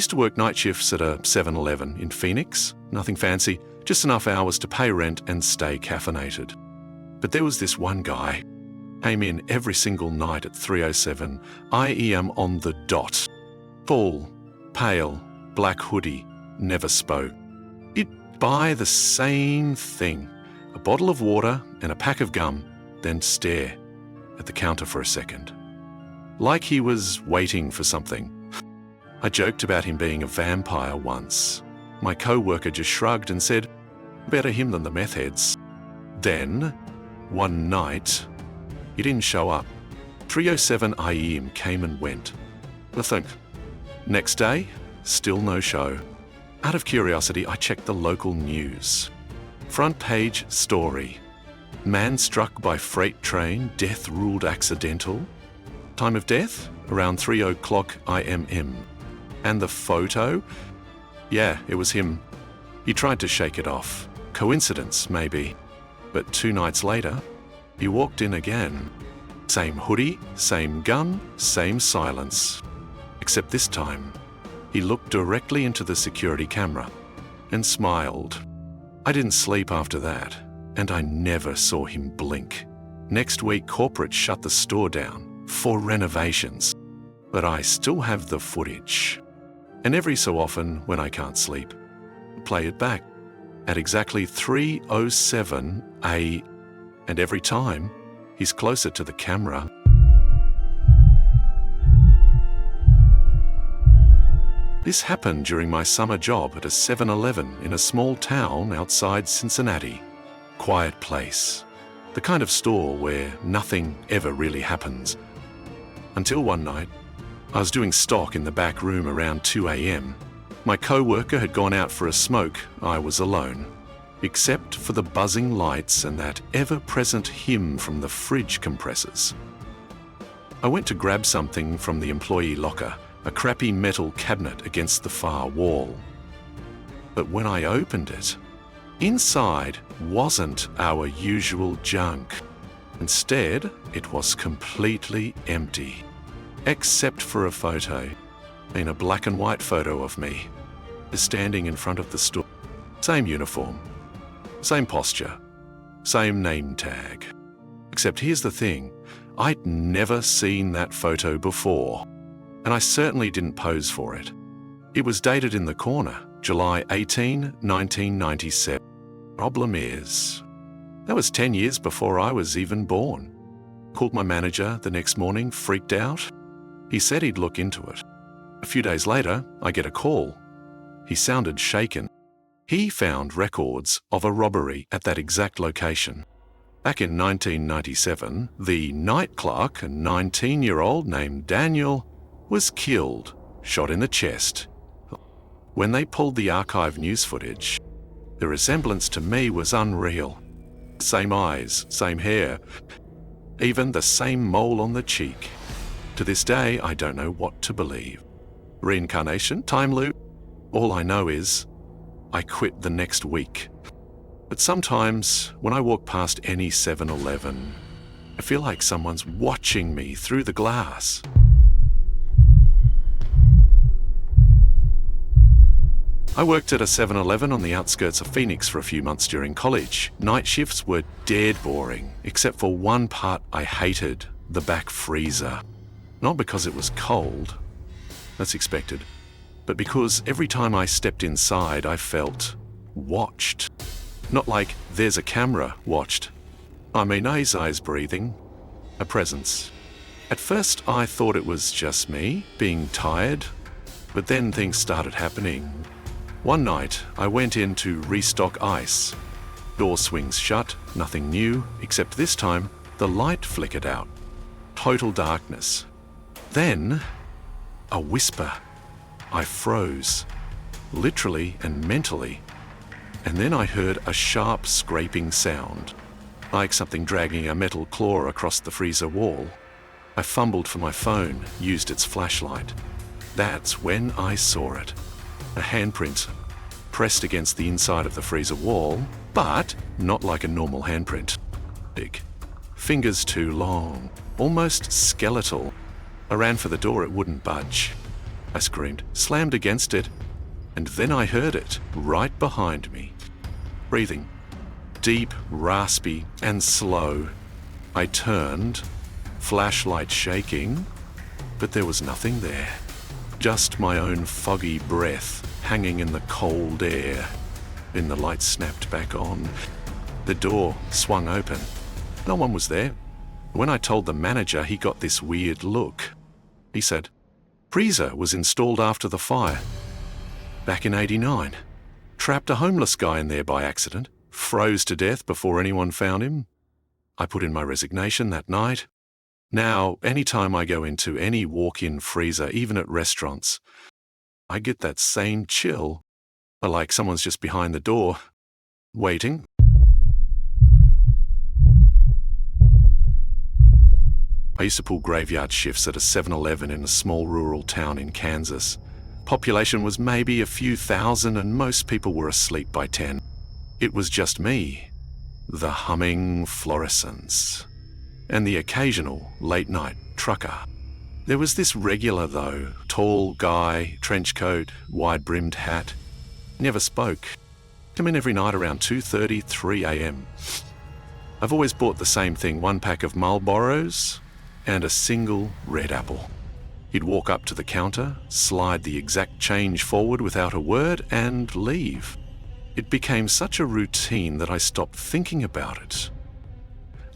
used to work night shifts at a 7-Eleven in Phoenix. Nothing fancy, just enough hours to pay rent and stay caffeinated. But there was this one guy. Came in every single night at 3:07 IEM on the dot. Tall, pale, black hoodie, never spoke. He'd buy the same thing, a bottle of water and a pack of gum, then stare at the counter for a second. Like he was waiting for something. I joked about him being a vampire once. My co-worker just shrugged and said, better him than the meth heads. Then, one night, he didn't show up. 3:07 IEM came and went. Nothing. Next day, still no show. Out of curiosity, I checked the local news. Front page story. Man struck by freight train, death ruled accidental. Time of death? Around 3:00 IMM. And the photo? Yeah, it was him. He tried to shake it off. Coincidence, maybe. But 2 nights later, he walked in again. Same hoodie, same gun, same silence. Except this time, he looked directly into the security camera and smiled. I didn't sleep after that, and I never saw him blink. Next week, corporate shut the store down for renovations, but I still have the footage. And every so often, when I can't sleep, play it back at exactly 3:07 AM. And every time, he's closer to the camera. This happened during my summer job at a 7-Eleven in a small town outside Cincinnati. Quiet place. The kind of store where nothing ever really happens. Until one night, I was doing stock in the back room around 2 AM. My co-worker had gone out for a smoke. I was alone. Except for the buzzing lights and that ever-present hum from the fridge compressors. I went to grab something from the employee locker, a crappy metal cabinet against the far wall. But when I opened it, inside wasn't our usual junk. Instead, it was completely empty, except for a photo, in a black and white photo of me, standing in front of the store. Same uniform. Same posture, same name tag. Except here's the thing, I'd never seen that photo before, and I certainly didn't pose for it. It was dated in the corner, July 18, 1997. Problem is, that was 10 years before I was even born. Called my manager the next morning, freaked out. He said he'd look into it. A few days later, I get a call. He sounded shaken. He found records of a robbery at that exact location. Back in 1997, the night clerk, a 19-year-old named Daniel, was killed, shot in the chest. When they pulled the archive news footage, the resemblance to me was unreal. Same eyes, same hair, even the same mole on the cheek. To this day, I don't know what to believe. Reincarnation, time loop, all I know is I quit the next week. But sometimes, when I walk past any 7-Eleven, I feel like someone's watching me through the glass. I worked at a 7-Eleven on the outskirts of Phoenix for a few months during college. Night shifts were dead boring, except for one part I hated, the back freezer. Not because it was cold, that's expected, but because every time I stepped inside, I felt watched. Not like there's a camera watched. I mean, his eyes breathing, a presence. At first, I thought it was just me being tired, but then things started happening. One night, I went in to restock ice. Door swings shut, nothing new, except this time, the light flickered out. Total darkness. Then, a whisper. I froze, literally and mentally, and then I heard a sharp scraping sound, like something dragging a metal claw across the freezer wall. I fumbled for my phone, used its flashlight. That's when I saw it. A handprint pressed against the inside of the freezer wall, but not like a normal handprint. Big. Fingers too long, almost skeletal. I ran for the door, it wouldn't budge. I screamed, slammed against it, and then I heard it right behind me. Breathing, deep, raspy, and slow. I turned, flashlight shaking, but there was nothing there. Just my own foggy breath hanging in the cold air. Then the light snapped back on. The door swung open. No one was there. When I told the manager, he got this weird look. He said, "Freezer was installed after the fire. Back in '89. Trapped a homeless guy in there by accident. Froze to death before anyone found him." I put in my resignation that night. Now, anytime I go into any walk-in freezer, even at restaurants, I get that same chill. Like someone's just behind the door, waiting. I used to pull graveyard shifts at a 7-Eleven in a small rural town in Kansas. Population was maybe a few thousand and most people were asleep by 10. It was just me, the humming fluorescents, and the occasional late-night trucker. There was this regular though, tall guy, trench coat, wide-brimmed hat. Never spoke. Come in every night around 2:30, 3 a.m. I've always bought the same thing, 1 pack of Marlboros and a single red apple. He'd walk up to the counter, slide the exact change forward without a word, and leave. It became such a routine that I stopped thinking about it.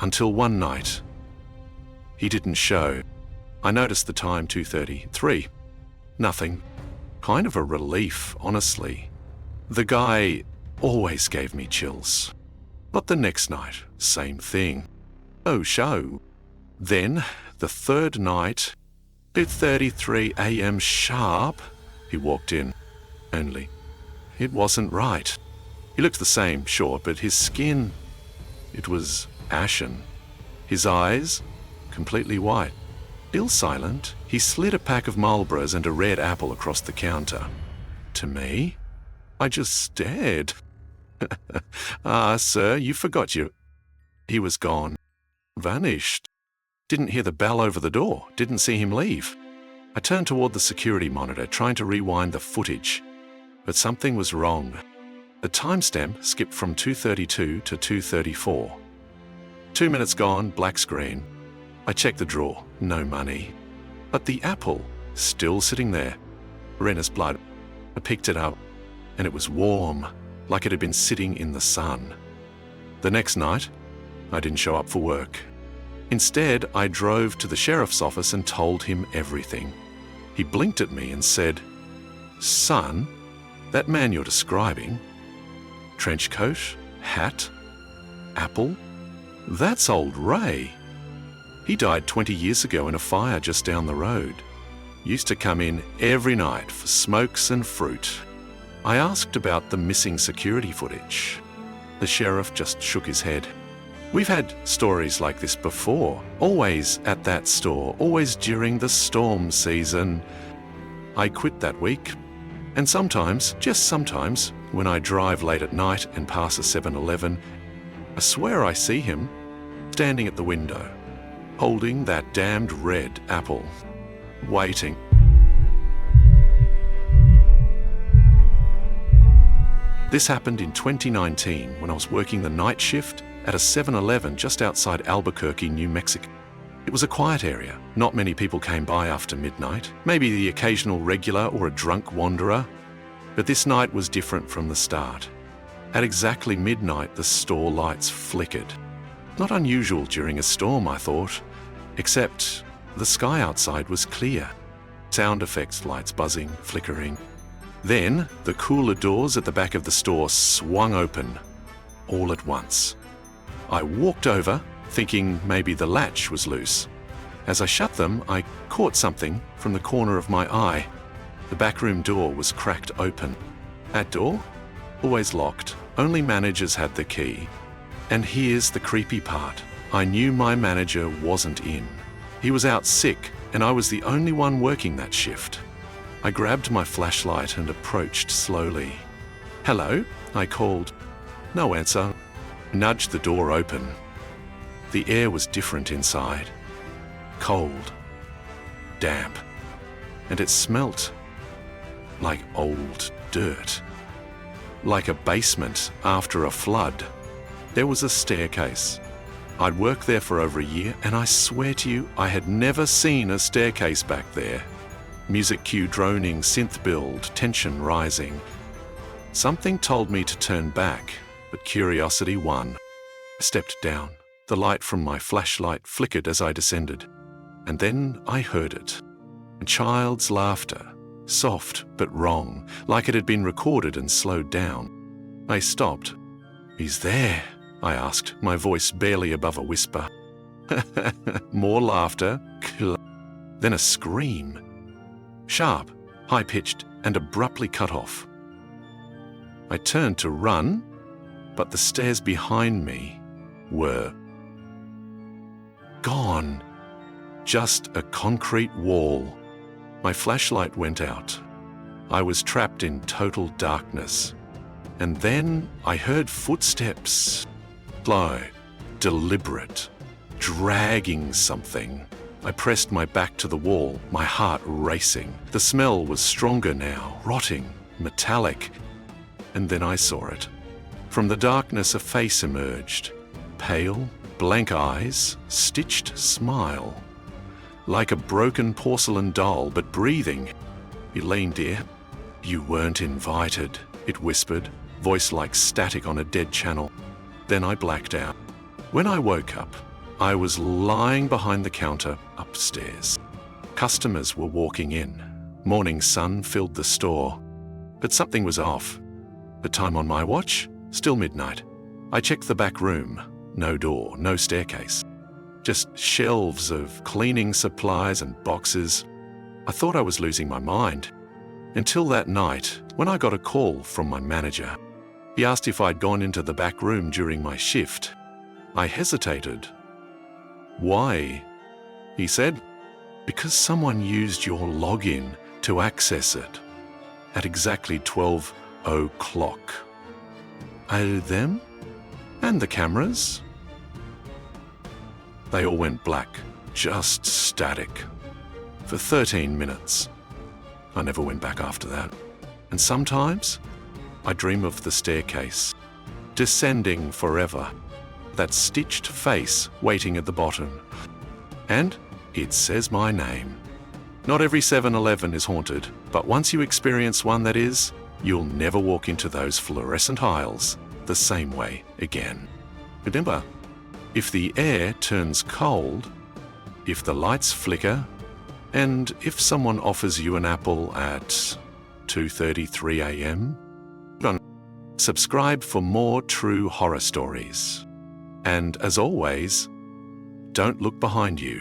Until one night, he didn't show. I noticed the time, 2:30, 3. Nothing. Kind of a relief, honestly. The guy always gave me chills. But the next night, same thing. No show. Then, the third night, 2:33 a.m. sharp, he walked in. Only, it wasn't right. He looked the same, sure, but his skin, it was ashen. His eyes, completely white. Still silent, he slid a pack of Marlboros and a red apple across the counter. To me, I just stared. "Ah, sir, you forgot your..." He was gone. Vanished. Didn't hear the bell over the door. Didn't see him leave. I turned toward the security monitor, trying to rewind the footage. But something was wrong. The timestamp skipped from 2:32 to 2:34. 2 minutes gone, black screen. I checked the drawer, no money. But the apple, still sitting there. Red as blood. I picked it up, and it was warm, like it had been sitting in the sun. The next night, I didn't show up for work. Instead, I drove to the sheriff's office and told him everything. He blinked at me and said, "Son, that man you're describing, trench coat, hat, apple, that's old Ray. He died 20 years ago in a fire just down the road. Used to come in every night for smokes and fruit." I asked about the missing security footage. The sheriff just shook his head. "We've had stories like this before, always at that store, always during the storm season." I quit that week, and sometimes, just sometimes, when I drive late at night and pass a 7-Eleven, I swear I see him standing at the window, holding that damned red apple, waiting. This happened in 2019 when I was working the night shift at a 7-Eleven just outside Albuquerque, New Mexico. It was a quiet area. Not many people came by after midnight, maybe the occasional regular or a drunk wanderer. But this night was different from the start. At exactly midnight, the store lights flickered. Not unusual during a storm, I thought, except the sky outside was clear. Sound effects, lights buzzing, flickering. Then, the cooler doors at the back of the store swung open, all at once. I walked over, thinking maybe the latch was loose. As I shut them, I caught something from the corner of my eye. The backroom door was cracked open. That door? Always locked. Only managers had the key. And here's the creepy part. I knew my manager wasn't in. He was out sick, and I was the only one working that shift. I grabbed my flashlight and approached slowly. "Hello?" I called. No answer. Nudged the door open. The air was different inside. Cold. Damp. And it smelt like old dirt, like a basement after a flood. There was a staircase. I'd worked there for over a year, and I swear to you, I had never seen a staircase back there. Music cue droning, synth build, tension rising. Something told me to turn back, but curiosity won. I stepped down. The light from my flashlight flickered as I descended. And then I heard it. A child's laughter, soft but wrong, like it had been recorded and slowed down. I stopped. "He's there?" I asked, my voice barely above a whisper. More laughter, then a scream. Sharp, high-pitched, and abruptly cut off. I turned to run, but the stairs behind me were gone. Just a concrete wall. My flashlight went out. I was trapped in total darkness. And then I heard footsteps. Slow, deliberate, dragging something. I pressed my back to the wall, my heart racing. The smell was stronger now, rotting, metallic. And then I saw it. From the darkness, a face emerged. Pale, blank eyes, stitched smile. Like a broken porcelain doll, but breathing. "Elaine, dear, you weren't invited," it whispered, voice like static on a dead channel. Then I blacked out. When I woke up, I was lying behind the counter upstairs. Customers were walking in. Morning sun filled the store. But something was off. The time on my watch? Still midnight. I checked the back room. No door, no staircase. Just shelves of cleaning supplies and boxes. I thought I was losing my mind. Until that night, when I got a call from my manager. He asked if I'd gone into the back room during my shift. I hesitated. "Why?" he said. "Because someone used your login to access it at exactly 12 o'clock. Oh, them? And the cameras?" They all went black, just static. For 13 minutes. I never went back after that. And sometimes I dream of the staircase, descending forever. That stitched face waiting at the bottom. And it says my name. Not every 7-Eleven is haunted, but once you experience one that is, you'll never walk into those fluorescent aisles the same way again. Remember, if the air turns cold, if the lights flicker, and if someone offers you an apple at 2:33 a.m., subscribe for more true horror stories. And as always, don't look behind you.